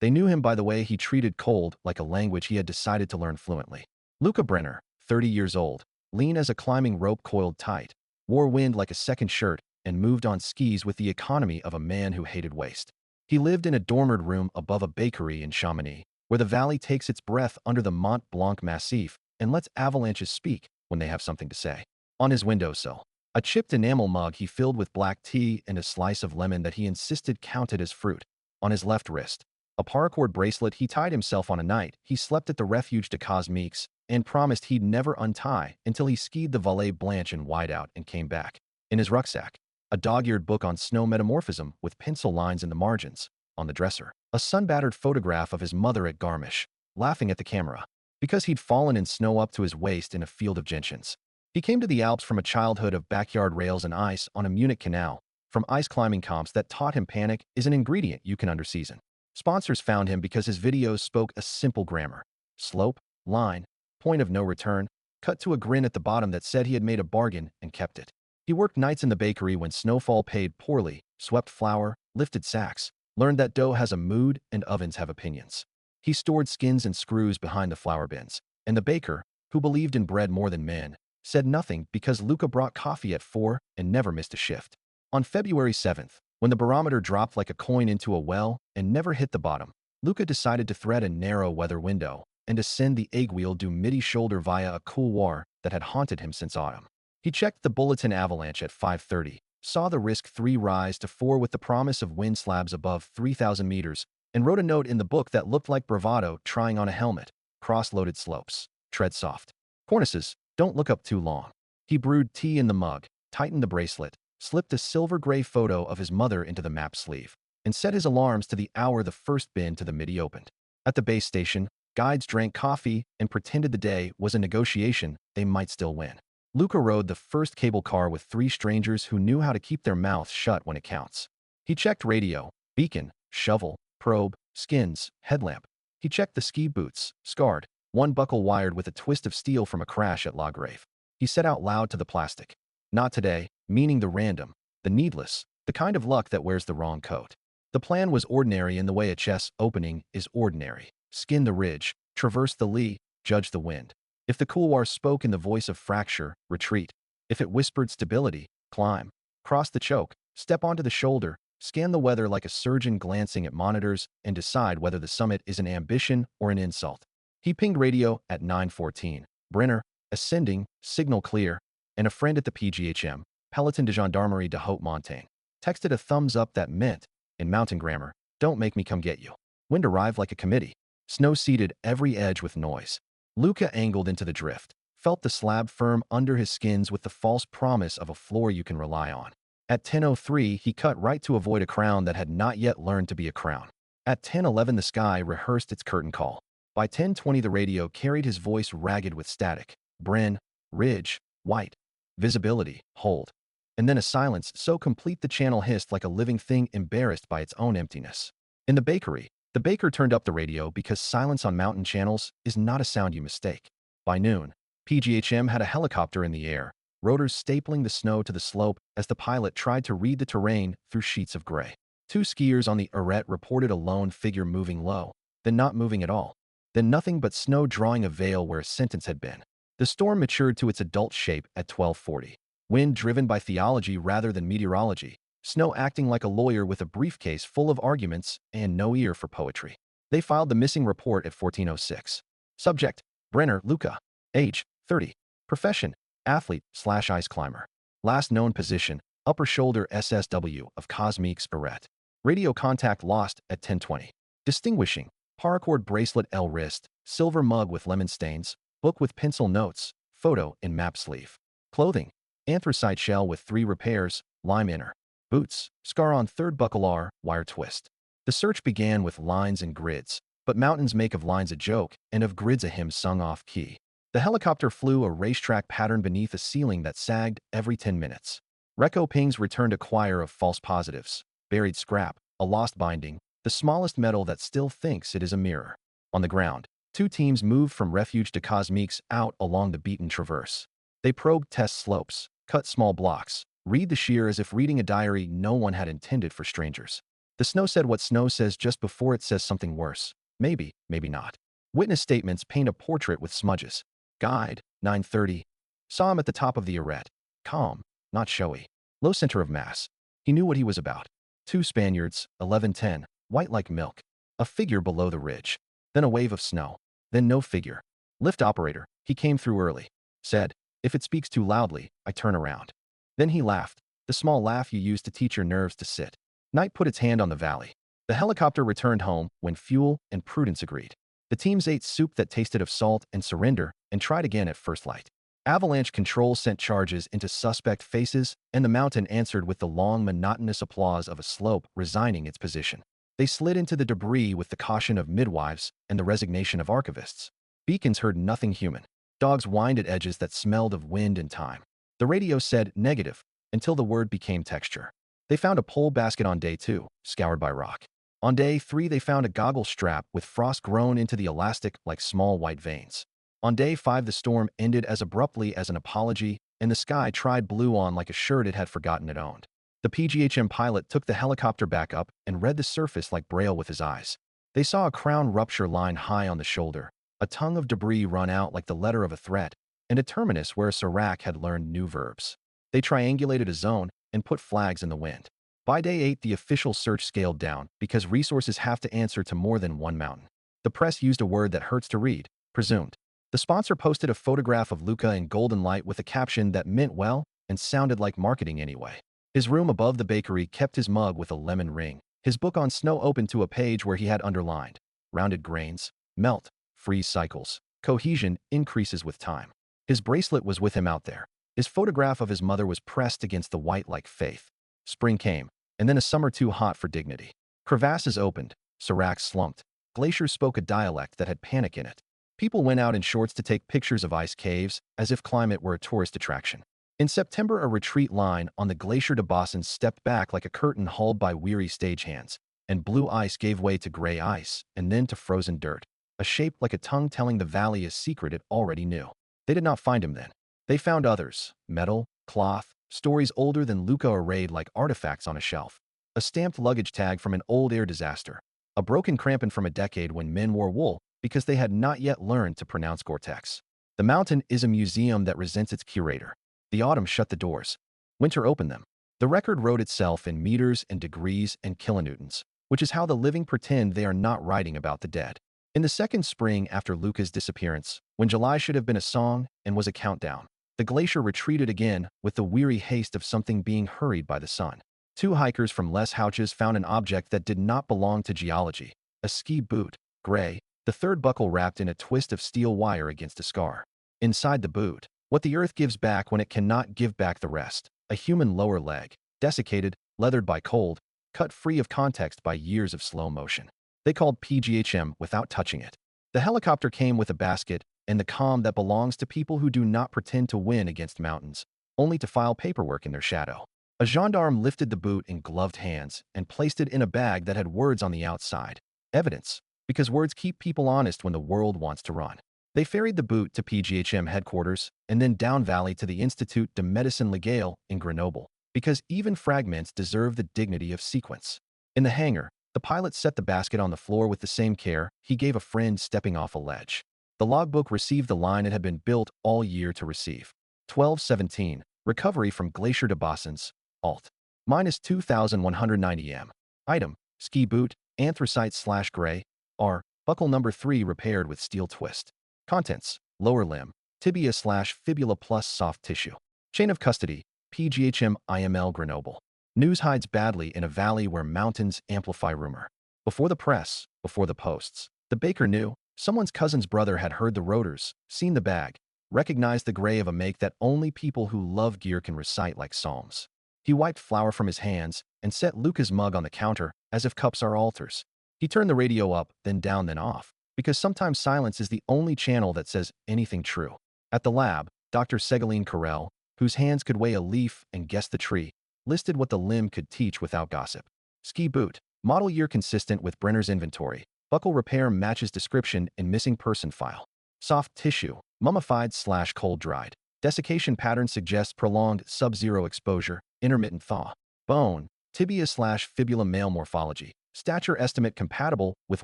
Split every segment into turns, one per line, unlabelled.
They knew him by the way he treated cold like a language he had decided to learn fluently. Luca Brenner, 30 years old, lean as a climbing rope coiled tight, wore wind like a second shirt, and moved on skis with the economy of a man who hated waste. He lived in a dormered room above a bakery in Chamonix, where the valley takes its breath under the Mont Blanc Massif and lets avalanches speak when they have something to say. On his windowsill, a chipped enamel mug he filled with black tea and a slice of lemon that he insisted counted as fruit. On his left wrist, a paracord bracelet he tied himself on a night he slept at the Refuge de Cosmiques and promised he'd never untie until he skied the Vallée Blanche in whiteout and came back. In his rucksack, a dog-eared book on snow metamorphism with pencil lines in the margins. On the dresser, a sun-battered photograph of his mother at Garmisch, laughing at the camera, because he'd fallen in snow up to his waist in a field of gentians. He came to the Alps from a childhood of backyard rails and ice on a Munich canal, from ice climbing comps that taught him panic is an ingredient you can underseason. Sponsors found him because his videos spoke a simple grammar: slope, line, point of no return, cut to a grin at the bottom that said he had made a bargain and kept it. He worked nights in the bakery when snowfall paid poorly, swept flour, lifted sacks, learned that dough has a mood and ovens have opinions. He stored skins and screws behind the flour bins, and the baker, who believed in bread more than men, said nothing because Luca brought coffee at 4 and never missed a shift. On February 7th, when the barometer dropped like a coin into a well and never hit the bottom, Luca decided to thread a narrow weather window and ascend the Aiguille du Midi shoulder via a couloir that had haunted him since autumn. He checked the bulletin avalanche at 5:30, saw the risk 3 rise to 4 with the promise of wind slabs above 3,000 meters, and wrote a note in the book that looked like bravado trying on a helmet: cross-loaded slopes, tread soft. Cornices, don't look up too long. He brewed tea in the mug, tightened the bracelet, slipped a silver-gray photo of his mother into the map sleeve, and set his alarms to the hour the first bin to the Midi opened. At the base station, guides drank coffee and pretended the day was a negotiation they might still win. Luca rode the first cable car with 3 strangers who knew how to keep their mouths shut when it counts. He checked radio, beacon, shovel, probe, skins, headlamp. He checked the ski boots, scarred, one buckle wired with a twist of steel from a crash at La Grave. He said out loud to the plastic, "Not today," meaning the random, the needless, the kind of luck that wears the wrong coat. The plan was ordinary in the way a chess opening is ordinary. Skin the ridge, traverse the lee, judge the wind. If the couloir spoke in the voice of fracture, retreat. If it whispered stability, climb. Cross the choke, step onto the shoulder, scan the weather like a surgeon glancing at monitors, and decide whether the summit is an ambition or an insult. He pinged radio at 9:14. Brenner, ascending, signal clear, and a friend at the PGHM, Peloton de Gendarmerie de Haute Montagne, texted a thumbs up that meant, in mountain grammar, "Don't make me come get you." Wind arrived like a committee. Snow seeded every edge with noise. Luca angled into the drift, felt the slab firm under his skins with the false promise of a floor you can rely on. At 10:03, he cut right to avoid a crown that had not yet learned to be a crown. At 10:11, the sky rehearsed its curtain call. By 10:20, the radio carried his voice ragged with static. Bren, ridge, white, visibility, hold. And then a silence so complete the channel hissed like a living thing embarrassed by its own emptiness. In the bakery, the baker turned up the radio because silence on mountain channels is not a sound you mistake. By noon, PGHM had a helicopter in the air, rotors stapling the snow to the slope as the pilot tried to read the terrain through sheets of gray. 2 skiers on the arête reported a lone figure moving low, then not moving at all, then nothing but snow drawing a veil where a sentence had been. The storm matured to its adult shape at 12:40. Wind driven by theology rather than meteorology, snow acting like a lawyer with a briefcase full of arguments and no ear for poetry. They filed the missing report at 14:06. Subject, Brenner, Luca. Age, 30. Profession, athlete/ice climber. Last known position, upper shoulder SSW of Cosmiques Arête. Radio contact lost at 10:20. Distinguishing, paracord bracelet L wrist, silver mug with lemon stains, book with pencil notes, photo in map sleeve. Clothing, anthracite shell with 3 repairs, lime inner. Boots, scar on 3rd buckle R, wire twist. The search began with lines and grids, but mountains make of lines a joke and of grids a hymn sung off key. The helicopter flew a racetrack pattern beneath a ceiling that sagged every 10 minutes. Reco pings returned a choir of false positives, buried scrap, a lost binding, the smallest metal that still thinks it is a mirror. On the ground, 2 teams moved from Refuge de Cosmiques out along the beaten traverse. They probed test slopes, cut small blocks, read the sheer as if reading a diary no one had intended for strangers. The snow said what snow says just before it says something worse. Maybe, maybe not. Witness statements paint a portrait with smudges. Guide, 9:30. Saw him at the top of the arete. Calm, not showy. Low center of mass. He knew what he was about. Two Spaniards, 11:10, white like milk. A figure below the ridge. Then a wave of snow. Then no figure. Lift operator, he came through early. Said, if it speaks too loudly, I turn around. Then he laughed, the small laugh you use to teach your nerves to sit. Night put its hand on the valley. The helicopter returned home when Fuel and Prudence agreed. The teams ate soup that tasted of salt and surrender and tried again at first light. Avalanche control sent charges into suspect faces, and the mountain answered with the long, monotonous applause of a slope resigning its position. They slid into the debris with the caution of midwives and the resignation of archivists. Beacons heard nothing human. Dogs whined at edges that smelled of wind and time. The radio said negative until the word became texture. They found a pole basket on day 2, scoured by rock. On day 3, they found a goggle strap with frost grown into the elastic like small white veins. On day 5, the storm ended as abruptly as an apology, and the sky tried blue on like a shirt it had forgotten it owned. The PGHM pilot took the helicopter back up and read the surface like Braille with his eyes. They saw a crown rupture line high on the shoulder, a tongue of debris run out like the letter of a threat, and a terminus where a Serac had learned new verbs. They triangulated a zone and put flags in the wind. By day 8, the official search scaled down because resources have to answer to more than one mountain. The press used a word that hurts to read, presumed. The sponsor posted a photograph of Luca in golden light with a caption that meant well and sounded like marketing anyway. His room above the bakery kept his mug with a lemon ring. His book on snow opened to a page where he had underlined, rounded grains, melt, freeze cycles, cohesion increases with time. His bracelet was with him out there. His photograph of his mother was pressed against the white like faith. Spring came, and then a summer too hot for dignity. Crevasses opened, seracs slumped. Glacier spoke a dialect that had panic in it. People went out in shorts to take pictures of ice caves, as if climate were a tourist attraction. In September, a retreat line on the Glacier de Boston stepped back like a curtain hauled by weary stagehands, and blue ice gave way to gray ice, and then to frozen dirt, a shape like a tongue telling the valley a secret it already knew. They did not find him then. They found others, metal, cloth, stories older than Luca arrayed like artifacts on a shelf. A stamped luggage tag from an old air disaster. A broken crampon from a decade when men wore wool because they had not yet learned to pronounce Gore-Tex. The mountain is a museum that resents its curator. The autumn shut the doors. Winter opened them. The record wrote itself in meters and degrees and kilonewtons, which is how the living pretend they are not writing about the dead. In the second spring after Luca's disappearance, when July should have been a song and was a countdown, the glacier retreated again with the weary haste of something being hurried by the sun. Two hikers from Les Houches found an object that did not belong to geology, a ski boot, gray, the third buckle wrapped in a twist of steel wire against a scar. Inside the boot, what the earth gives back when it cannot give back the rest, a human lower leg, desiccated, leathered by cold, cut free of context by years of slow motion. They called PGHM without touching it. The helicopter came with a basket and the calm that belongs to people who do not pretend to win against mountains, only to file paperwork in their shadow. A gendarme lifted the boot in gloved hands and placed it in a bag that had words on the outside. Evidence, because words keep people honest when the world wants to run. They ferried the boot to PGHM headquarters and then down valley to the Institut de Médecine Légale in Grenoble, because even fragments deserve the dignity of sequence. In the hangar, the pilot set the basket on the floor with the same care he gave a friend stepping off a ledge. The logbook received the line it had been built all year to receive. 12:17, recovery from Glacier de Boston's, alt. Minus 2,190 m. Item, ski boot, anthracite/gray, R, buckle number 3 repaired with steel twist. Contents, lower limb, tibia/fibula plus soft tissue. Chain of custody, PGHM IML Grenoble. News hides badly in a valley where mountains amplify rumor. Before the press, before the posts, the baker knew. Someone's cousin's brother had heard the rotors, seen the bag, recognized the gray of a make that only people who love gear can recite like psalms. He wiped flour from his hands and set Luca's mug on the counter as if cups are altars. He turned the radio up, then down, then off, because sometimes silence is the only channel that says anything true. At the lab, Dr. Segaline Carrel, whose hands could weigh a leaf and guess the tree, listed what the limb could teach without gossip. Ski boot, model year consistent with Brenner's inventory. Buckle repair matches description in missing person file. Soft tissue, mummified/cold dried. Desiccation pattern suggests prolonged sub-zero exposure, intermittent thaw. Bone, Tibia/fibula male morphology. Stature estimate compatible with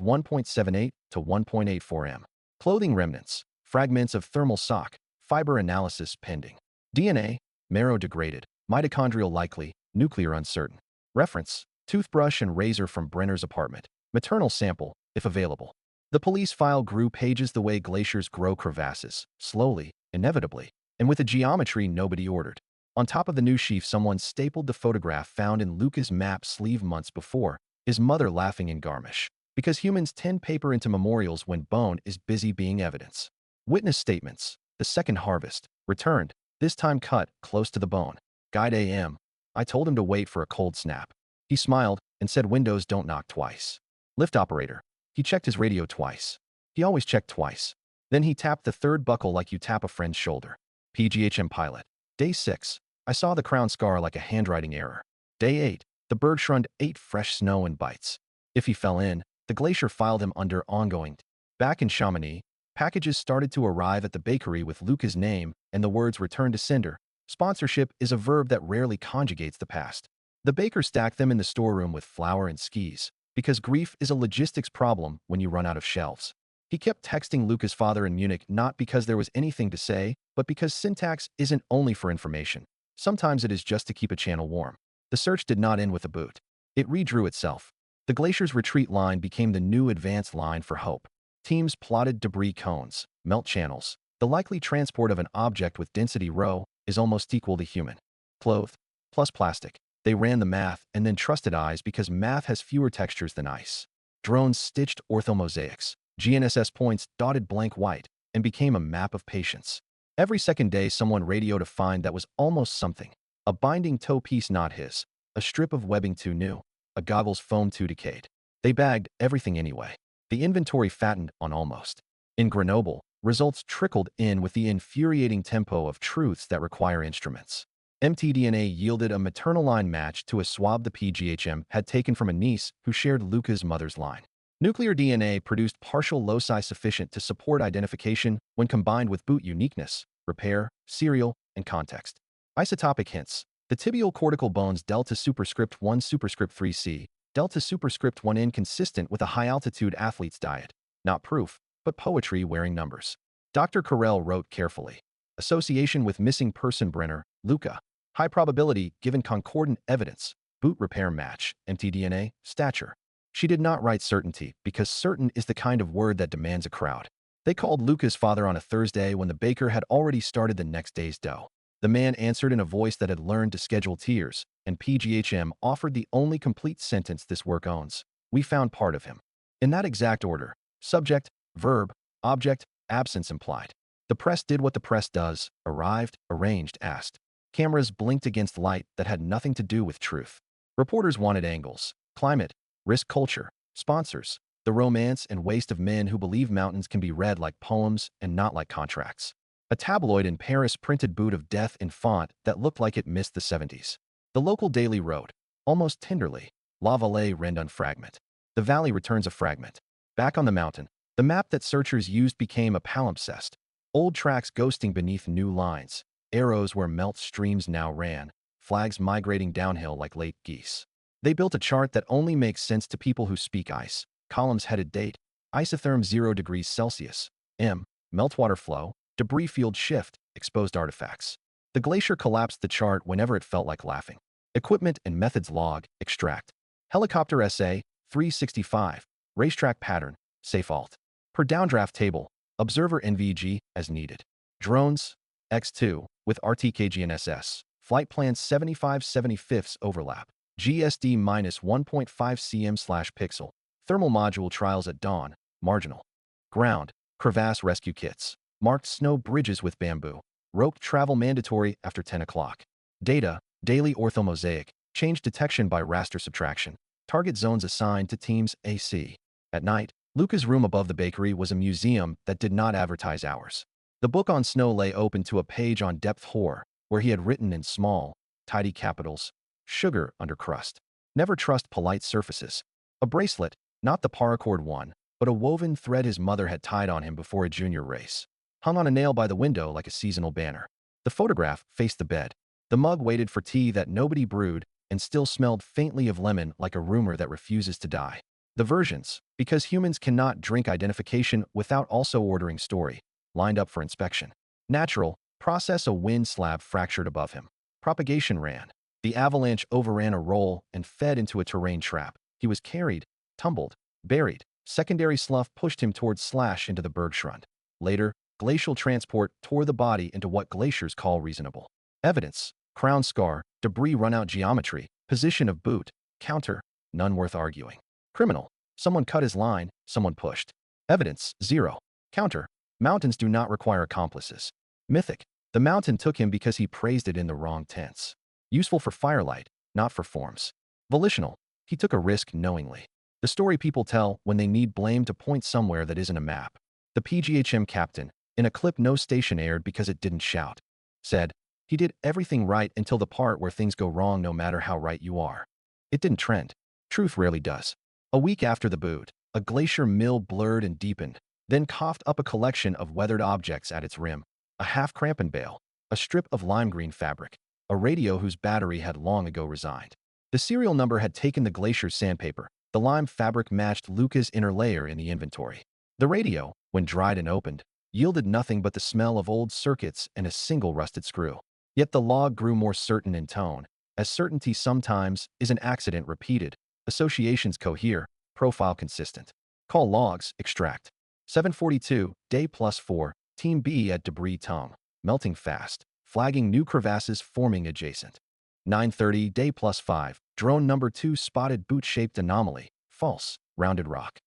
1.78 to 1.84 m. Clothing remnants. Fragments of thermal sock. Fiber analysis pending. DNA. Marrow degraded. Mitochondrial likely. Nuclear uncertain. Reference. Toothbrush and razor from Brenner's apartment. Maternal sample, if available. The police file grew pages the way glaciers grow crevasses, slowly, inevitably, and with a geometry nobody ordered. On top of the new sheaf, someone stapled the photograph found in Luca's map sleeve months before, his mother laughing in Garmisch. Because humans tend paper into memorials when bone is busy being evidence. Witness statements. The second harvest. Returned, this time cut close to the bone. Guide AM. I told him to wait for a cold snap. He smiled and said windows don't knock twice. Lift operator. He checked his radio twice. He always checked twice. Then he tapped the third buckle like you tap a friend's shoulder. PGHM pilot. Day 6. I saw the crown scar like a handwriting error. Day 8. The Bergschrund ate fresh snow and bites. If he fell in, the glacier filed him under ongoing. Back in Chamonix, packages started to arrive at the bakery with Luca's name and the words return to sender. Sponsorship is a verb that rarely conjugates the past. The baker stacked them in the storeroom with flour and skis, because grief is a logistics problem when you run out of shelves. He kept texting Luca's father in Munich not because there was anything to say, but because syntax isn't only for information. Sometimes it is just to keep a channel warm. The search did not end with a boot. It redrew itself. The glacier's retreat line became the new advance line for hope. Teams plotted debris cones, melt channels. The likely transport of an object with density rho is almost equal to human. Cloth plus plastic. They ran the math and then trusted eyes because math has fewer textures than ice. Drones stitched orthomosaics. GNSS points dotted blank white and became a map of patience. Every second day someone radioed a find that was almost something. A binding toe piece not his. A strip of webbing too new. A goggle's foam too decayed. They bagged everything anyway. The inventory fattened on almost. In Grenoble, results trickled in with the infuriating tempo of truths that require instruments. mtDNA yielded a maternal line match to a swab the PGHM had taken from a niece who shared Luca's mother's line. Nuclear DNA produced partial loci sufficient to support identification when combined with boot uniqueness, repair, serial, and context. Isotopic hints. The tibial cortical bones delta superscript 1 superscript 3c, delta superscript 1 inconsistent with a high-altitude athlete's diet. Not proof, but poetry wearing numbers. Dr. Carell wrote carefully. Association with missing person Brenner, Luca. High probability given concordant evidence. Boot repair match, mtDNA, stature. She did not write certainty because certain is the kind of word that demands a crowd. They called Luca's father on a Thursday when the baker had already started the next day's dough. The man answered in a voice that had learned to schedule tears, and PGHM offered the only complete sentence this work owns. We found part of him. In that exact order. Subject, verb, object, absence implied. The press did what the press does, arrived, arranged, asked. Cameras blinked against light that had nothing to do with truth. Reporters wanted angles, climate, risk culture, sponsors, the romance and waste of men who believe mountains can be read like poems and not like contracts. A tabloid in Paris printed boot of death in font that looked like it missed the 70s. The local daily wrote, almost tenderly, La Vallée rend un fragment. The valley returns a fragment. Back on the mountain, the map that searchers used became a palimpsest. Old tracks ghosting beneath new lines, arrows where melt streams now ran, flags migrating downhill like late geese. They built a chart that only makes sense to people who speak ice. Columns headed date, isotherm 0 degrees Celsius, meltwater flow, debris field shift, exposed artifacts. The glacier collapsed the chart whenever it felt like laughing. Equipment and methods log, extract. Helicopter SA, 365, racetrack pattern, safe alt. Per downdraft table, observer NVG as needed. Drones, X2, with RTK-GNSS, flight plan 75/75 overlap. GSD minus 1.5 cm/pixel. Thermal module trials at dawn, marginal. Ground, crevasse rescue kits. Marked snow bridges with bamboo. Roped travel mandatory after 10 o'clock. Data, daily orthomosaic. Change detection by raster subtraction. Target zones assigned to teams AC. At night, Luca's room above the bakery was a museum that did not advertise hours. The book on snow lay open to a page on depth horror, where he had written in small, tidy capitals, sugar under crust. Never trust polite surfaces. A bracelet, not the paracord one, but a woven thread his mother had tied on him before a junior race. Hung on a nail by the window like a seasonal banner. The photograph faced the bed. The mug waited for tea that nobody brewed, and still smelled faintly of lemon like a rumor that refuses to die. The versions, because humans cannot drink identification without also ordering story, lined up for inspection. Natural, process a wind slab fractured above him. Propagation ran. The avalanche overran a roll and fed into a terrain trap. He was carried, tumbled, buried. Secondary slough pushed him towards slash into the bergschrund. Later, glacial transport tore the body into what glaciers call reasonable. Evidence, crown scar, debris run-out geometry, position of boot, counter, none worth arguing. Criminal, someone cut his line, someone pushed. Evidence, 0. Counter, mountains do not require accomplices. Mythic, the mountain took him because he praised it in the wrong tense. Useful for firelight, not for forms. Volitional, he took a risk knowingly. The story people tell when they need blame to point somewhere that isn't a map. The PGHM captain, in a clip no station aired because it didn't shout, said, "He did everything right until the part where things go wrong no matter how right you are." It didn't trend. Truth rarely does. A week after the boot, a glacier mill blurred and deepened, then coughed up a collection of weathered objects at its rim. A half-crampon bale, a strip of lime green fabric, a radio whose battery had long ago resigned. The serial number had taken the glacier's sandpaper. The lime fabric matched Luca's inner layer in the inventory. The radio, when dried and opened, yielded nothing but the smell of old circuits and a single rusted screw. Yet the log grew more certain in tone, as certainty sometimes is an accident repeated, associations cohere, profile consistent. Call logs, extract. 7:42, day +4, Team B at debris tongue, melting fast, flagging new crevasses forming adjacent. 9:30, day +5, drone number 2 spotted boot-shaped anomaly, false, rounded rock.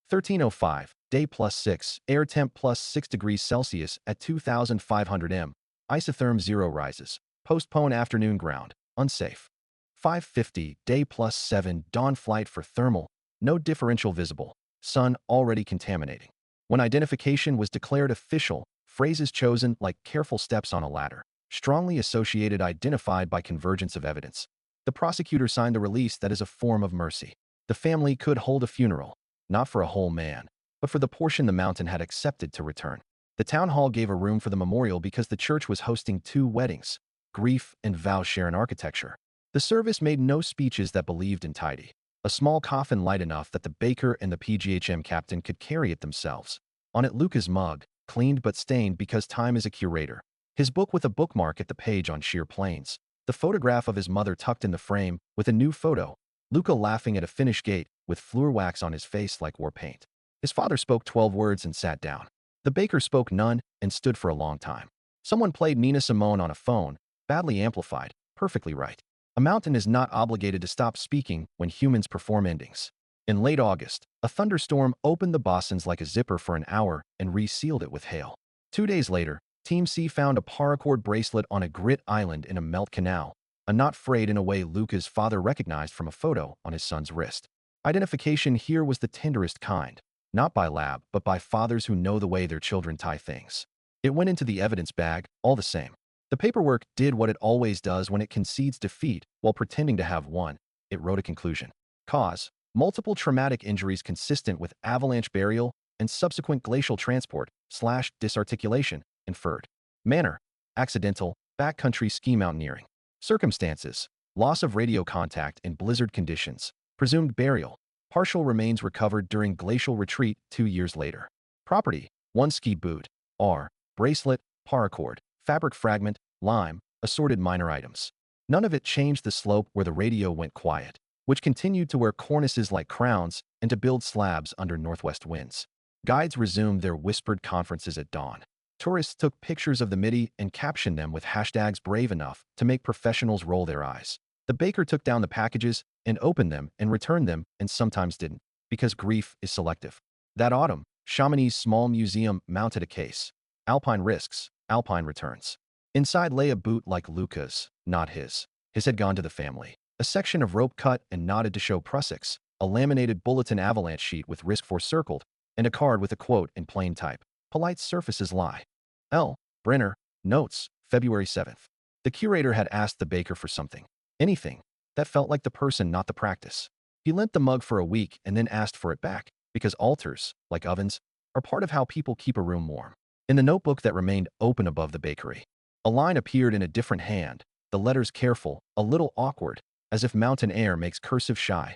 13:05, day +6, air temp +6 degrees Celsius at 2,500 m, isotherm 0 rises, postpone afternoon ground, unsafe. 5:50, day +7, dawn flight for thermal, no differential visible, sun already contaminating. When identification was declared official, phrases chosen like careful steps on a ladder, strongly associated identified by convergence of evidence. The prosecutor signed the release that is a form of mercy. The family could hold a funeral, not for a whole man, but for the portion the mountain had accepted to return. The town hall gave a room for the memorial because the church was hosting 2 weddings. Grief and vows share an architecture. The service made no speeches that believed in tidy. A small coffin light enough that the baker and the PGHM captain could carry it themselves. On it Luca's mug, cleaned but stained because time is a curator. His book with a bookmark at the page on sheer plains. The photograph of his mother tucked in the frame with a new photo. Luca laughing at a Finnish gate with Fleur wax on his face like war paint. His father spoke 12 words and sat down. The baker spoke none and stood for a long time. Someone played Nina Simone on a phone, badly amplified, perfectly right. A mountain is not obligated to stop speaking when humans perform endings. In late August, a thunderstorm opened the Bosons like a zipper for an hour and resealed it with hail. 2 days later, Team C found a paracord bracelet on a grit island in a melt canal, a knot frayed in a way Luca's father recognized from a photo on his son's wrist. Identification here was the tenderest kind, not by lab, but by fathers who know the way their children tie things. It went into the evidence bag, all the same. The paperwork did what it always does when it concedes defeat while pretending to have won. It wrote a conclusion. Cause: multiple traumatic injuries consistent with avalanche burial and subsequent glacial transport / disarticulation, inferred. Manner: accidental, backcountry ski mountaineering. Circumstances: loss of radio contact in blizzard conditions. Presumed burial: partial remains recovered during glacial retreat 2 years later. Property: 1 ski boot, R, bracelet, paracord, fabric fragment, lime, assorted minor items. None of it changed the slope where the radio went quiet, which continued to wear cornices like crowns and to build slabs under northwest winds. Guides resumed their whispered conferences at dawn. Tourists took pictures of the Midi and captioned them with hashtags brave enough to make professionals roll their eyes. The baker took down the packages and opened them and returned them and sometimes didn't, because grief is selective. That autumn, Chamonix's small museum mounted a case. Alpine risks, alpine returns. Inside lay a boot like Luca's, not his. His had gone to the family. A section of rope cut and knotted to show Prussics, a laminated bulletin avalanche sheet with risk for circled, and a card with a quote in plain type. Polite surfaces lie. L. Brenner, notes, February 7th. The curator had asked the baker for something. Anything. That felt like the person, not the practice. He lent the mug for a week and then asked for it back, because altars, like ovens, are part of how people keep a room warm. In the notebook that remained open above the bakery, a line appeared in a different hand, the letters careful, a little awkward, as if mountain air makes cursive shy.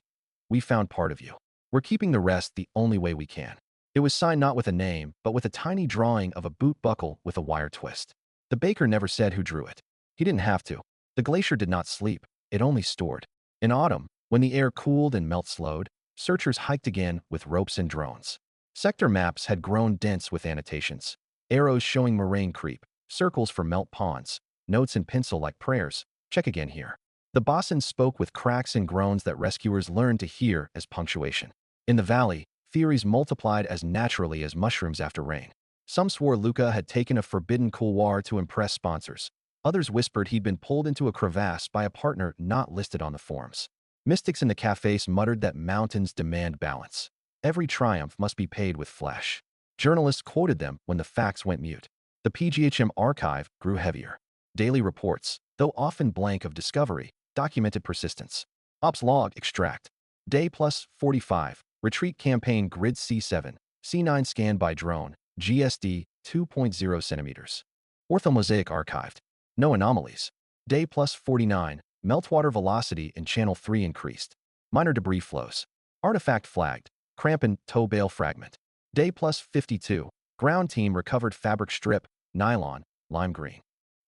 We found part of you. We're keeping the rest the only way we can. It was signed not with a name, but with a tiny drawing of a boot buckle with a wire twist. The baker never said who drew it. He didn't have to. The glacier did not sleep. It only stored. In autumn, when the air cooled and melt slowed, searchers hiked again with ropes and drones. Sector maps had grown dense with annotations. Arrows showing moraine creep, circles for melt ponds, notes in pencil like prayers. Check again here. The bosun spoke with cracks and groans that rescuers learned to hear as punctuation. In the valley, theories multiplied as naturally as mushrooms after rain. Some swore Luca had taken a forbidden couloir to impress sponsors. Others whispered he'd been pulled into a crevasse by a partner not listed on the forms. Mystics in the cafes muttered that mountains demand balance. Every triumph must be paid with flesh. Journalists quoted them when the facts went mute. The PGHM archive grew heavier. Daily reports, though often blank of discovery, documented persistence. Ops log extract. Day plus 45. Retreat campaign grid C7. C9 scanned by drone. GSD 2.0 centimeters. Orthomosaic archived. No anomalies. Day plus 49. Meltwater velocity in channel 3 increased. Minor debris flows. Artifact flagged. Crampon tow bale fragment. Day plus 52. Ground team recovered fabric strip, nylon, lime green.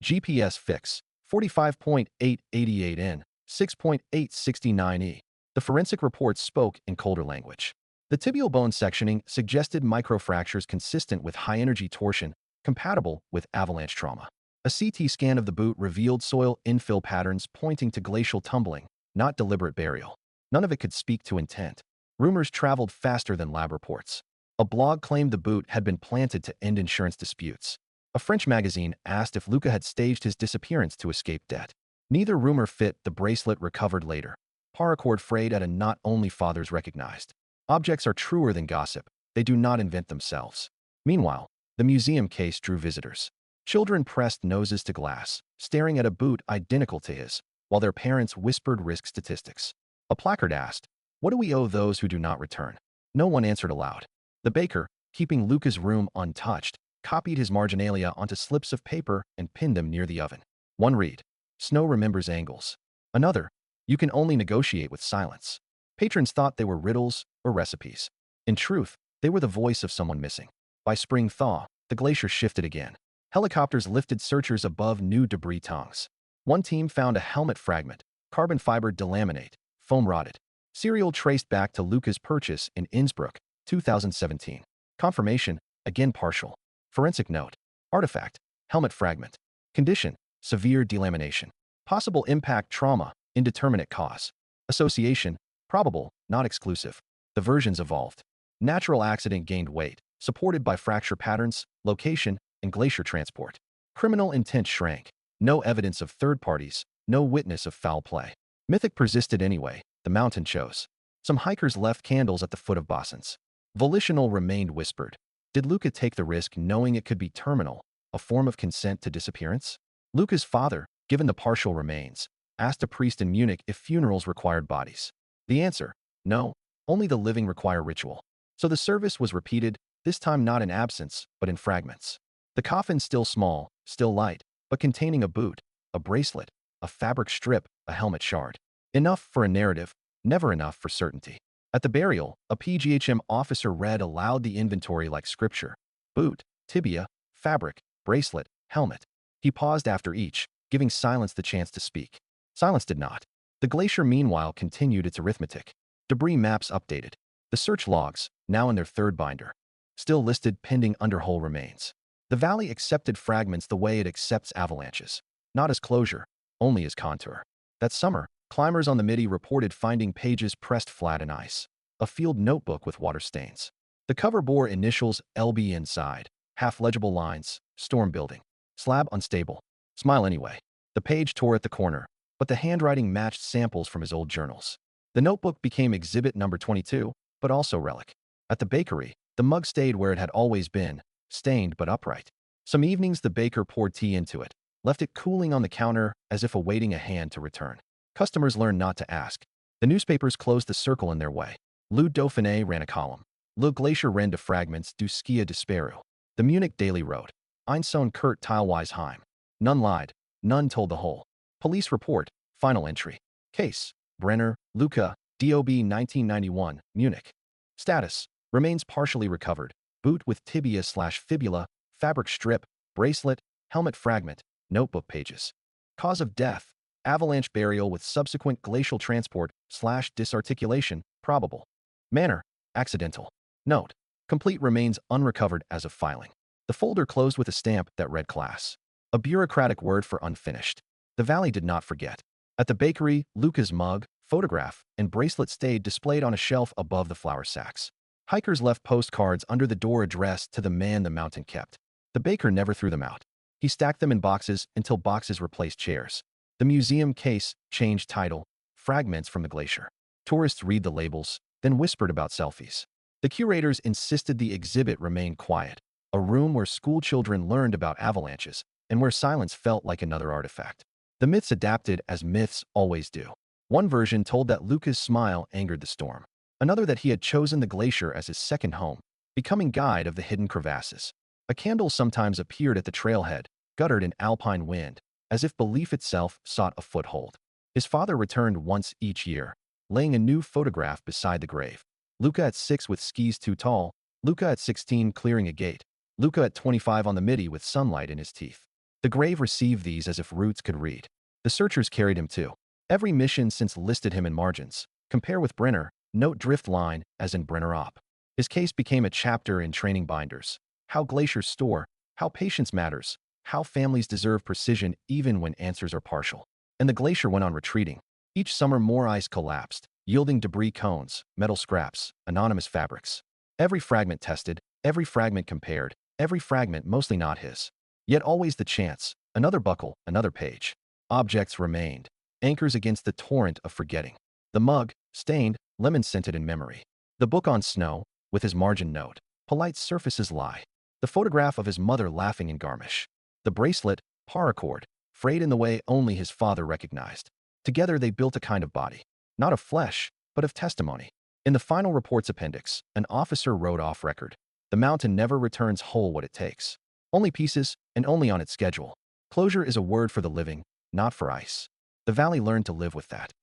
GPS fix. 45.888 N. 6.869 E. The forensic reports spoke in colder language. The tibial bone sectioning suggested microfractures consistent with high-energy torsion, compatible with avalanche trauma. A CT scan of the boot revealed soil infill patterns pointing to glacial tumbling, not deliberate burial. None of it could speak to intent. Rumors traveled faster than lab reports. A blog claimed the boot had been planted to end insurance disputes. A French magazine asked if Luca had staged his disappearance to escape debt. Neither rumor fit the bracelet recovered later. Paracord frayed at a knot only fathers recognized. Objects are truer than gossip. They do not invent themselves. Meanwhile, the museum case drew visitors. Children pressed noses to glass, staring at a boot identical to his, while their parents whispered risk statistics. A placard asked, "What do we owe those who do not return?" No one answered aloud. The baker, keeping Luca's room untouched, copied his marginalia onto slips of paper and pinned them near the oven. One read, "Snow remembers angles." Another, "You can only negotiate with silence." Patrons thought they were riddles or recipes. In truth, they were the voice of someone missing. By spring thaw, the glacier shifted again. Helicopters lifted searchers above new debris tongues. One team found a helmet fragment, carbon fiber delaminate, foam rotted. Serial traced back to Luca's purchase in Innsbruck, 2017. Confirmation, again partial. Forensic note, artifact, helmet fragment. Condition, severe delamination. Possible impact trauma, indeterminate cause. Association, probable, not exclusive. The versions evolved. Natural accident gained weight, supported by fracture patterns, location, and glacier transport. Criminal intent shrank. No evidence of third parties, no witness of foul play. Mythic persisted anyway. The mountain chose. Some hikers left candles at the foot of Bosons. Volitional remained whispered. Did Luca take the risk knowing it could be terminal, a form of consent to disappearance? Luca's father, given the partial remains, asked a priest in Munich if funerals required bodies. The answer, no, only the living require ritual. So the service was repeated, this time not in absence, but in fragments. The coffin still small, still light, but containing a boot, a bracelet, a fabric strip, a helmet shard. Enough for a narrative, never enough for certainty. At the burial, a PGHM officer read aloud the inventory like scripture. Boot, tibia, fabric, bracelet, helmet. He paused after each, giving silence the chance to speak. Silence did not. The glacier meanwhile continued its arithmetic. Debris maps updated. The search logs, now in their third binder, still listed pending underhole remains. The valley accepted fragments the way it accepts avalanches. Not as closure, only as contour. That summer, climbers on the Midi reported finding pages pressed flat in ice. A field notebook with water stains. The cover bore initials LB inside, half-legible lines, storm building. Slab unstable. Smile anyway. The page tore at the corner, but the handwriting matched samples from his old journals. The notebook became exhibit number 22, but also relic. At the bakery, the mug stayed where it had always been, stained but upright. Some evenings the baker poured tea into it, left it cooling on the counter as if awaiting a hand to return. Customers learned not to ask. The newspapers closed the circle in their way. Le Dauphiné ran a column. Le Glacier ran to fragments du Skia Disparu. The Munich Daily wrote, Einsohn Kurt teilweise heim. None lied. None told the whole. Police report, final entry. Case, Brenner, Luca, DOB 1991, Munich. Status: remains partially recovered. Boot with tibia/fibula, fabric strip, bracelet, helmet fragment, notebook pages. Cause of death: avalanche burial with subsequent glacial transport/disarticulation, probable. Manner: accidental. Note: complete remains unrecovered as of filing. The folder closed with a stamp that read class. A bureaucratic word for unfinished. The Valley did not forget. At the bakery, Luca's mug, photograph, and bracelet stayed displayed on a shelf above the flour sacks. Hikers left postcards under the door addressed to the man the mountain kept. The baker never threw them out. He stacked them in boxes until boxes replaced chairs. The museum case changed title, fragments from the glacier. Tourists read the labels, then whispered about selfies. The curators insisted the exhibit remain quiet, a room where schoolchildren learned about avalanches and where silence felt like another artifact. The myths adapted as myths always do. One version told that Luca's smile angered the storm. Another that he had chosen the glacier as his second home, becoming guide of the hidden crevasses. A candle sometimes appeared at the trailhead, guttered in alpine wind, as if belief itself sought a foothold. His father returned once each year, laying a new photograph beside the grave. Luca at 6 with skis too tall, Luca at 16 clearing a gate, Luca at 25 on the midi with sunlight in his teeth. The grave received these as if roots could read. The searchers carried him too. Every mission since listed him in margins. Compare with Brenner, note drift line, as in Brenner Op. His case became a chapter in training binders. How glaciers store, how patience matters, how families deserve precision even when answers are partial. And the glacier went on retreating. Each summer more ice collapsed, yielding debris cones, metal scraps, anonymous fabrics. Every fragment tested, every fragment compared, every fragment mostly not his. Yet always the chance, another buckle, another page. Objects remained, anchors against the torrent of forgetting. The mug, stained, lemon-scented in memory. The book on snow, with his margin note. Polite surfaces lie. The photograph of his mother laughing in Garmisch. The bracelet, paracord, frayed in the way only his father recognized. Together they built a kind of body. Not of flesh, but of testimony. In the final report's appendix, an officer wrote off record. The mountain never returns whole what it takes. Only pieces, and only on its schedule. Closure is a word for the living, not for ice. The Valley learned to live with that.